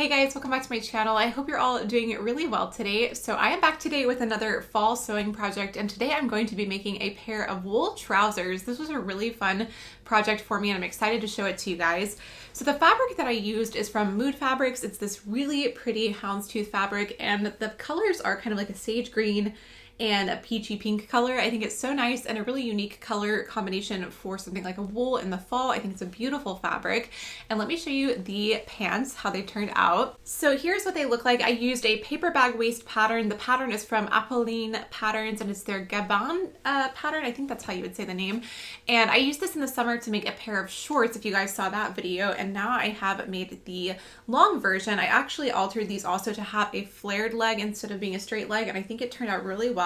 Hey guys, welcome back to my channel. I hope you're all doing really well today. So I am back today with another fall sewing project, and today I'm going to be making a pair of wool trousers. This was a really fun project for me and I'm excited to show it to you guys. So the fabric that I used is from Mood Fabrics. It's this really pretty houndstooth fabric and the colors are kind of like a sage green and a peachy pink color. I think it's so nice and a really unique color combination for something like a wool in the fall. I think it's a beautiful fabric. And let me show you the pants, how they turned out. So here's what they look like. I used a Paperbag waist pattern. The pattern is from Apolline Patterns and it's their Gabin pattern. I think that's how you would say the name. And I used this in the summer to make a pair of shorts, if you guys saw that video. And now I have made the long version. I actually altered these also to have a flared leg instead of being a straight leg, and I think it turned out really well.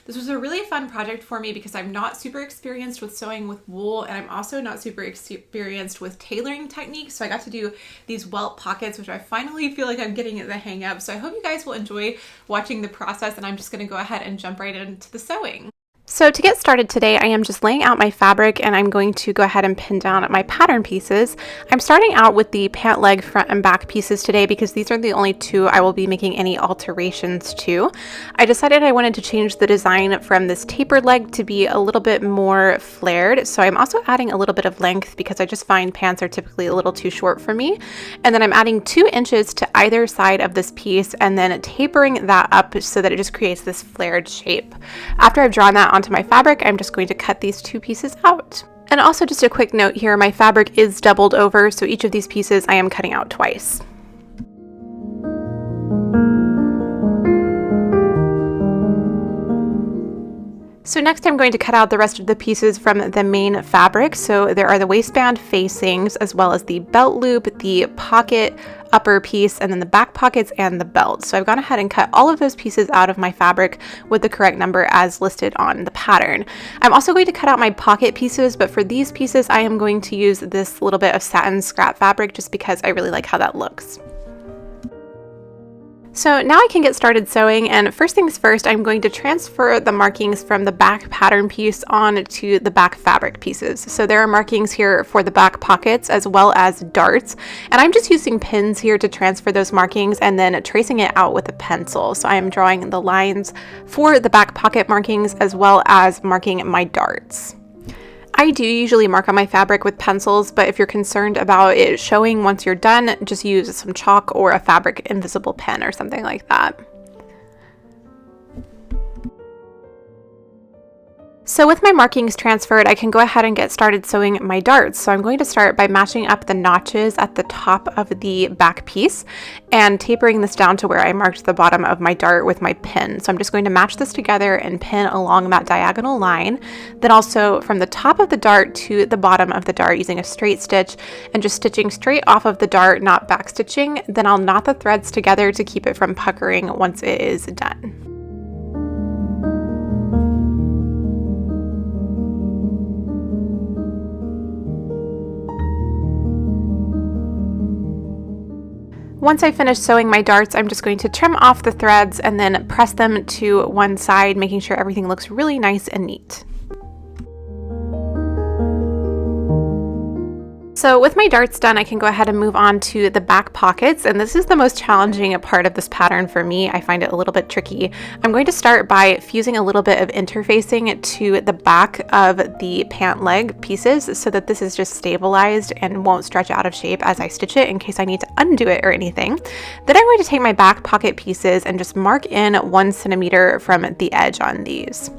This was a really fun project for me because I'm not super experienced with sewing with wool and I'm also not super experienced with tailoring techniques. So I got to do these welt pockets, which I finally feel like I'm getting the hang of. So I hope you guys will enjoy watching the process, and I'm just going to go ahead and jump right into the sewing. So to get started today, I am just laying out my fabric and I'm going to go ahead and pin down my pattern pieces. I'm starting out with the pant leg front and back pieces today because these are the only two I will be making any alterations to. I decided I wanted to change the design from this tapered leg to be a little bit more flared. So I'm also adding a little bit of length because I just find pants are typically a little too short for me. And then I'm adding 2 inches to either side of this piece and then tapering that up so that it just creates this flared shape. After I've drawn that onto my fabric, I'm just going to cut these 2 pieces out. And also just a quick note here, my fabric is doubled over, so each of these pieces I am cutting out twice. So next I'm going to cut out the rest of the pieces from the main fabric. So there are the waistband facings as well as the belt loop, the pocket upper piece, and then the back pockets and the belt. So I've gone ahead and cut all of those pieces out of my fabric with the correct number as listed on the pattern. I'm also going to cut out my pocket pieces, but for these pieces I am going to use this little bit of satin scrap fabric just because I really like how that looks. So now I can get started sewing, and first things first, I'm going to transfer the markings from the back pattern piece on to the back fabric pieces. So there are markings here for the back pockets as well as darts, and I'm just using pins here to transfer those markings and then tracing it out with a pencil. So I am drawing the lines for the back pocket markings as well as marking my darts. I do usually mark on my fabric with pencils, but if you're concerned about it showing once you're done, just use some chalk or a fabric invisible pen or something like that. So with my markings transferred, I can go ahead and get started sewing my darts. So I'm going to start by matching up the notches at the top of the back piece and tapering this down to where I marked the bottom of my dart with my pin. So I'm just going to match this together and pin along that diagonal line. Then also from the top of the dart to the bottom of the dart using a straight stitch and just stitching straight off of the dart, not back stitching. Then I'll knot the threads together to keep it from puckering once it is done. Once I finish sewing my darts, I'm just going to trim off the threads and then press them to one side, making sure everything looks really nice and neat. So with my darts done, I can go ahead and move on to the back pockets, and this is the most challenging part of this pattern for me. I find it a little bit tricky. I'm going to start by fusing a little bit of interfacing to the back of the pant leg pieces so that this is just stabilized and won't stretch out of shape as I stitch it in case I need to undo it or anything. Then I'm going to take my back pocket pieces and just mark in 1 centimeter from the edge on these.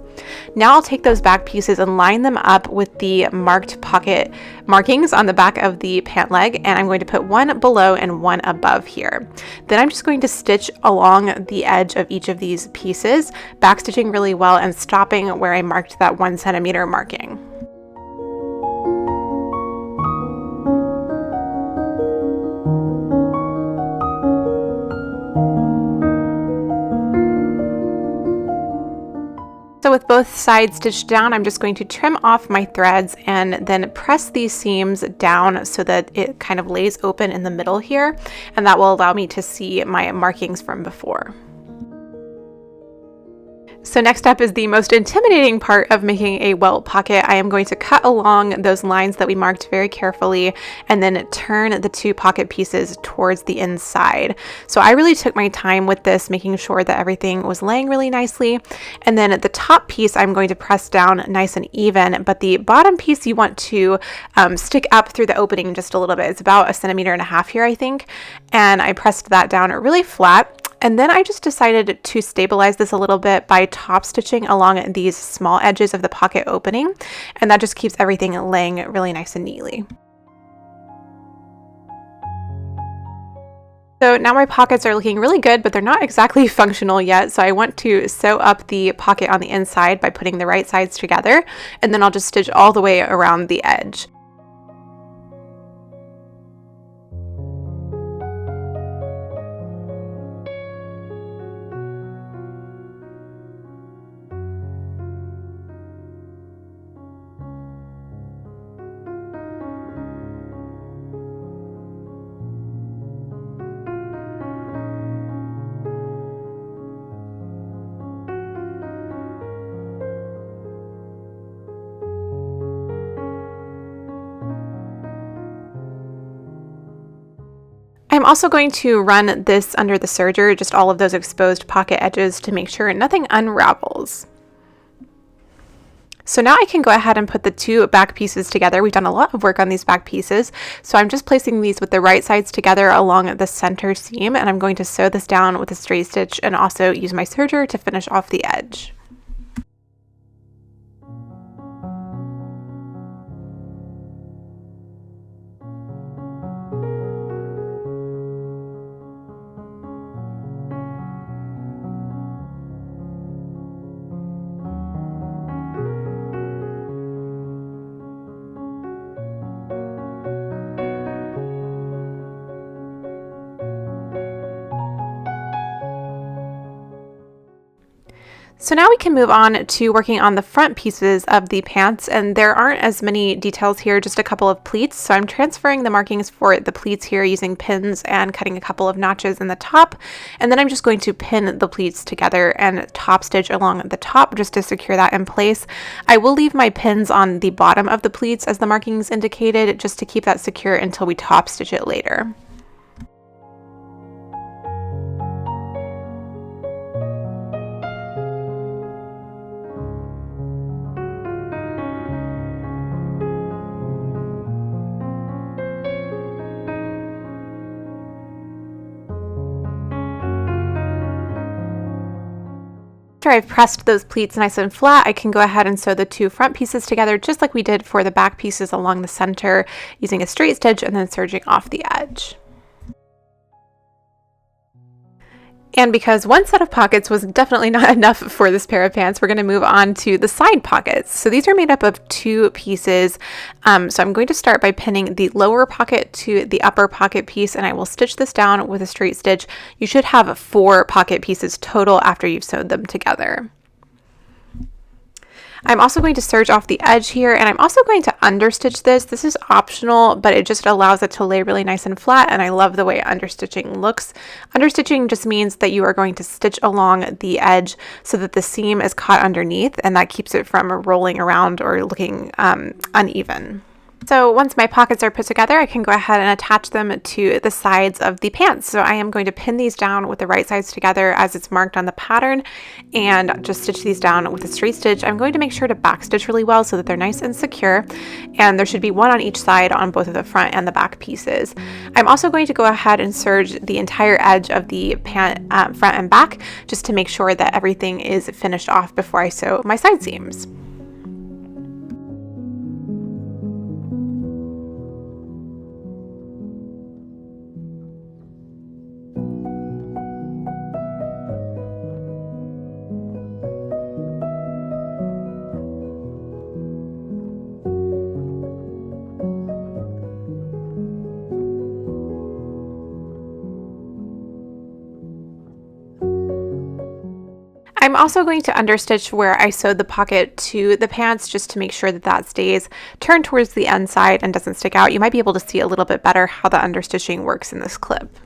Now I'll take those back pieces and line them up with the marked pocket markings on the back of the pant leg, and I'm going to put 1 below and 1 above here. Then I'm just going to stitch along the edge of each of these pieces, backstitching really well and stopping where I marked that 1 centimeter marking. So with both sides stitched down, I'm just going to trim off my threads and then press these seams down so that it kind of lays open in the middle here, and that will allow me to see my markings from before. So next up is the most intimidating part of making a welt pocket. I am going to cut along those lines that we marked very carefully and then turn the two pocket pieces towards the inside. So I really took my time with this, making sure that everything was laying really nicely. And then the top piece I'm going to press down nice and even, but the bottom piece you want to stick up through the opening just a little bit. It's about 1.5 centimeters here, I think. And I pressed that down really flat. And then I just decided to stabilize this a little bit by top stitching along these small edges of the pocket opening. And that just keeps everything laying really nice and neatly. So now my pockets are looking really good, but they're not exactly functional yet. So I want to sew up the pocket on the inside by putting the right sides together. And then I'll just stitch all the way around the edge. I'm also going to run this under the serger, just all of those exposed pocket edges, to make sure nothing unravels. So now I can go ahead and put the two back pieces together. We've done a lot of work on these back pieces. So I'm just placing these with the right sides together along the center seam, and I'm going to sew this down with a straight stitch and also use my serger to finish off the edge. So now we can move on to working on the front pieces of the pants, and there aren't as many details here, just a couple of pleats. So I'm transferring the markings for the pleats here using pins and cutting a couple of notches in the top. And then I'm just going to pin the pleats together and top stitch along the top just to secure that in place. I will leave my pins on the bottom of the pleats as the markings indicated, just to keep that secure until we top stitch it later. After I've pressed those pleats nice and flat, I can go ahead and sew the two front pieces together just like we did for the back pieces along the center, using a straight stitch and then serging off the edge. And because one set of pockets was definitely not enough for this pair of pants, we're going to move on to the side pockets. So these are made up of two pieces. So I'm going to start by pinning the lower pocket to the upper pocket piece, and I will stitch this down with a straight stitch. You should have 4 pocket pieces total after you've sewed them together. I'm also going to serge off the edge here, and I'm also going to understitch this. This is optional, but it just allows it to lay really nice and flat, and I love the way understitching looks. Understitching just means that you are going to stitch along the edge so that the seam is caught underneath, and that keeps it from rolling around or looking uneven. So once my pockets are put together, I can go ahead and attach them to the sides of the pants. So I am going to pin these down with the right sides together as it's marked on the pattern, and just stitch these down with a straight stitch. I'm going to make sure to backstitch really well so that they're nice and secure, and there should be one on each side on both of the front and the back pieces. I'm also going to go ahead and serge the entire edge of the pant front and back, just to make sure that everything is finished off before I sew my side seams. I'm also going to understitch where I sewed the pocket to the pants, just to make sure that that stays turned towards the end side and doesn't stick out. You might be able to see a little bit better how the understitching works in this clip.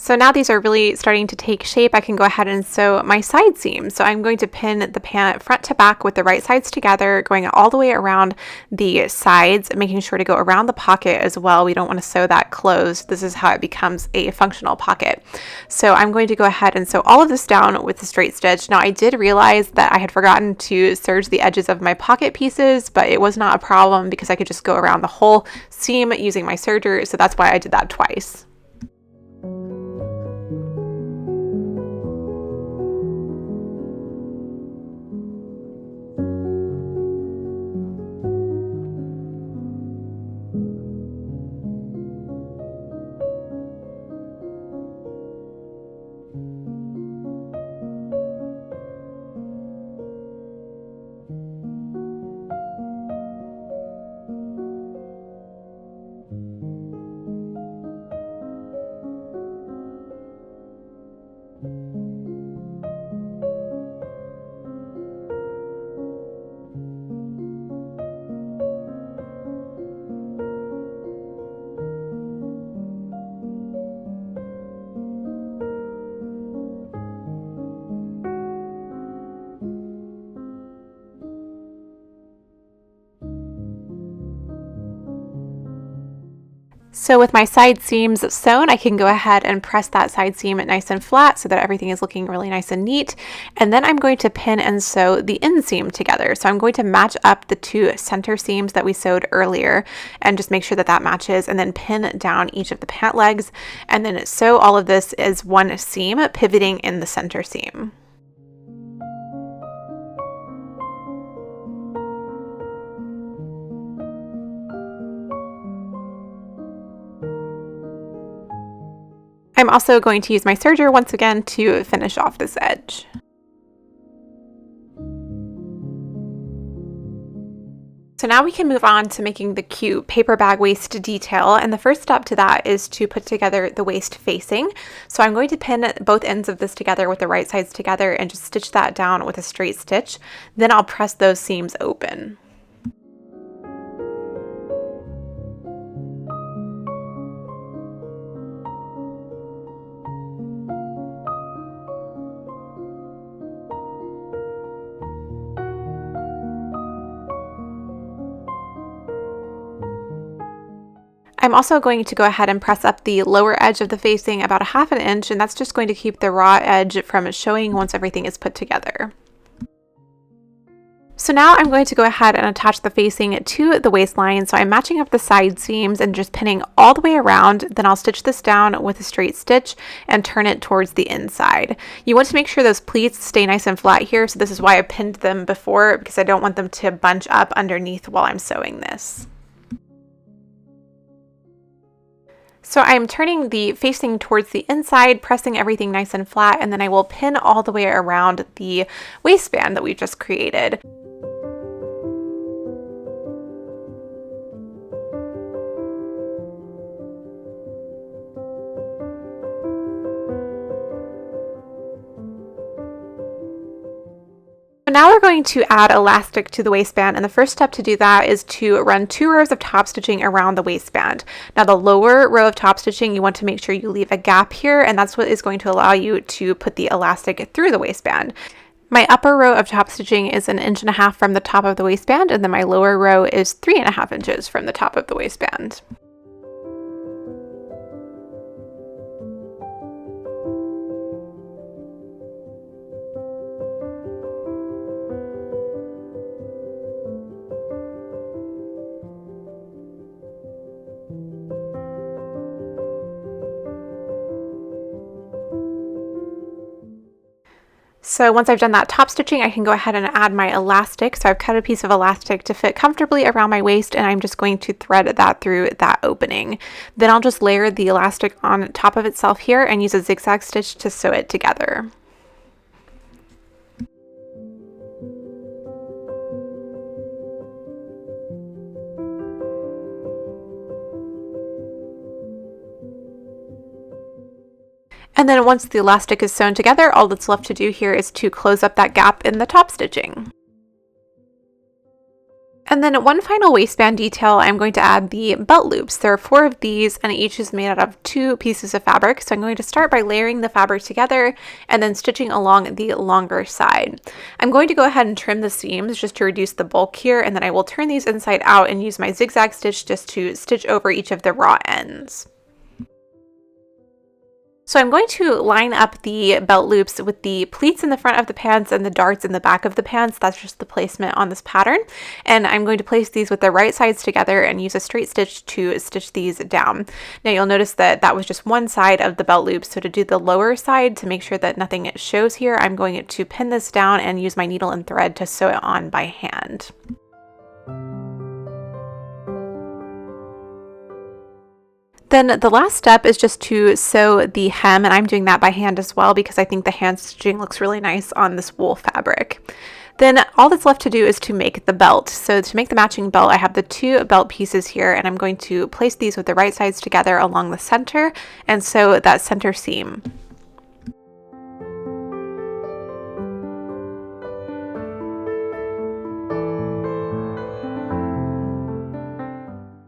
So now these are really starting to take shape. I can go ahead and sew my side seam. So I'm going to pin the pant front to back with the right sides together, going all the way around the sides, making sure to go around the pocket as well. We don't want to sew that closed. This is how it becomes a functional pocket. So I'm going to go ahead and sew all of this down with the straight stitch. Now I did realize that I had forgotten to serge the edges of my pocket pieces, but it was not a problem because I could just go around the whole seam using my serger. So that's why I did that twice. So with my side seams sewn, I can go ahead and press that side seam nice and flat so that everything is looking really nice and neat. And then I'm going to pin and sew the inseam together. So I'm going to match up the two center seams that we sewed earlier and just make sure that that matches, and then pin down each of the pant legs and then sew all of this as one seam, pivoting in the center seam. I'm also going to use my serger once again to finish off this edge. So now we can move on to making the cute paper bag waist detail, and the first step to that is to put together the waist facing. So I'm going to pin both ends of this together with the right sides together and just stitch that down with a straight stitch. Then I'll press those seams open. I'm also going to go ahead and press up the lower edge of the facing about 1/2 inch, and that's just going to keep the raw edge from showing once everything is put together. So now I'm going to go ahead and attach the facing to the waistline. So I'm matching up the side seams and just pinning all the way around. Then I'll stitch this down with a straight stitch and turn it towards the inside. You want to make sure those pleats stay nice and flat here. So this is why I pinned them before, because I don't want them to bunch up underneath while I'm sewing this. So I'm turning the facing towards the inside, pressing everything nice and flat, and then I will pin all the way around the waistband that we just created. Now we're going to add elastic to the waistband, and the first step to do that is to run 2 rows of top stitching around the waistband. Now the lower row of top stitching, you want to make sure you leave a gap here, and that's what is going to allow you to put the elastic through the waistband. My upper row of top stitching is 1.5 inches from the top of the waistband, and then my lower row is 3.5 inches from the top of the waistband. So once I've done that top stitching, I can go ahead and add my elastic. So I've cut a piece of elastic to fit comfortably around my waist, and I'm just going to thread that through that opening. Then I'll just layer the elastic on top of itself here and use a zigzag stitch to sew it together. And then once the elastic is sewn together, all that's left to do here is to close up that gap in the top stitching. And And then one final waistband detail, I'm going to add the belt loops. There are 4 of these and each is made out of 2 pieces of fabric. So I'm going to start by layering the fabric together and then stitching along the longer side. I'm going to go ahead and trim the seams just to reduce the bulk here, and then I will turn these inside out and use my zigzag stitch just to stitch over each of the raw ends. So I'm going to line up the belt loops with the pleats in the front of the pants and the darts in the back of the pants. That's just the placement on this pattern. And I'm going to place these with the right sides together and use a straight stitch to stitch these down. Now you'll notice that that was just one side of the belt loop. So to do the lower side, to make sure that nothing shows here, I'm going to pin this down and use my needle and thread to sew it on by hand. Then the last step is just to sew the hem, and I'm doing that by hand as well because I think the hand stitching looks really nice on this wool fabric. Then all that's left to do is to make the belt. So to make the matching belt, I have the 2 belt pieces here, and I'm going to place these with the right sides together along the center and sew that center seam.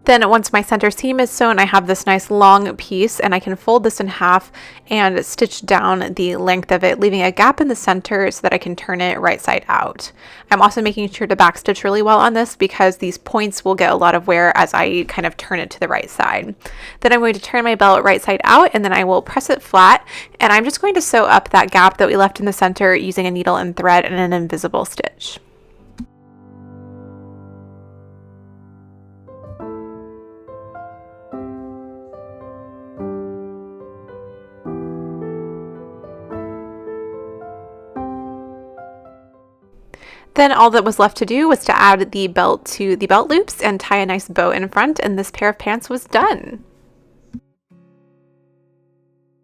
Then once my center seam is sewn, I have this nice long piece and I can fold this in half and stitch down the length of it, leaving a gap in the center so that I can turn it right side out. I'm also making sure to backstitch really well on this because these points will get a lot of wear as I kind of turn it to the right side. Then I'm going to turn my belt right side out and then I will press it flat, and I'm just going to sew up that gap that we left in the center using a needle and thread and an invisible stitch. Then all that was left to do was to add the belt to the belt loops and tie a nice bow in front, and this pair of pants was done.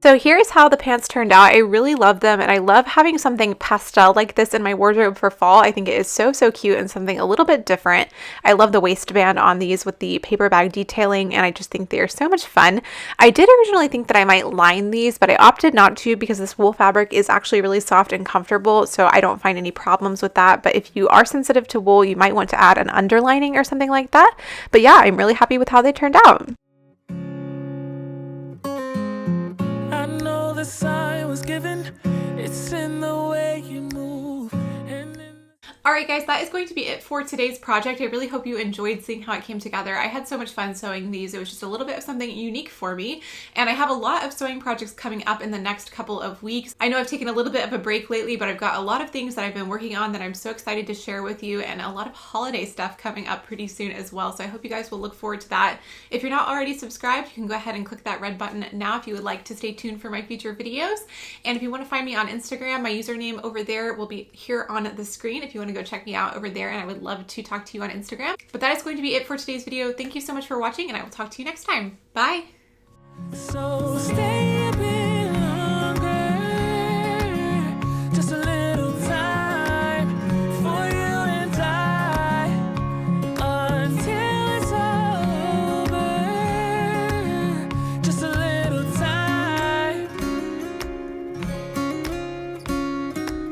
So here's how the pants turned out. I really love them, and I love having something pastel like this in my wardrobe for fall. I think it is so cute and something a little bit different. I love the waistband on these with the paper bag detailing, and I just think they are so much fun. I did originally think that I might line these, but I opted not to because this wool fabric is actually really soft and comfortable, so I don't find any problems with that. But if you are sensitive to wool, you might want to add an underlining or something like that. But yeah, I'm really happy with how they turned out. Sign was given, it's in the way you move. Alright guys, that is going to be it for today's project. I really hope you enjoyed seeing how it came together. I had so much fun sewing these. It was just a little bit of something unique for me. And I have a lot of sewing projects coming up in the next couple of weeks. I know I've taken a little bit of a break lately, but I've got a lot of things that I've been working on that I'm so excited to share with you, and a lot of holiday stuff coming up pretty soon as well. So I hope you guys will look forward to that. If you're not already subscribed, you can go ahead and click that red button now if you would like to stay tuned for my future videos. And if you want to find me on Instagram, my username over there will be here on the screen if you want to go check me out over there, and I would love to talk to you on Instagram. But that is going to be it for today's video. Thank you so much for watching, and I will talk to you next time. Bye! So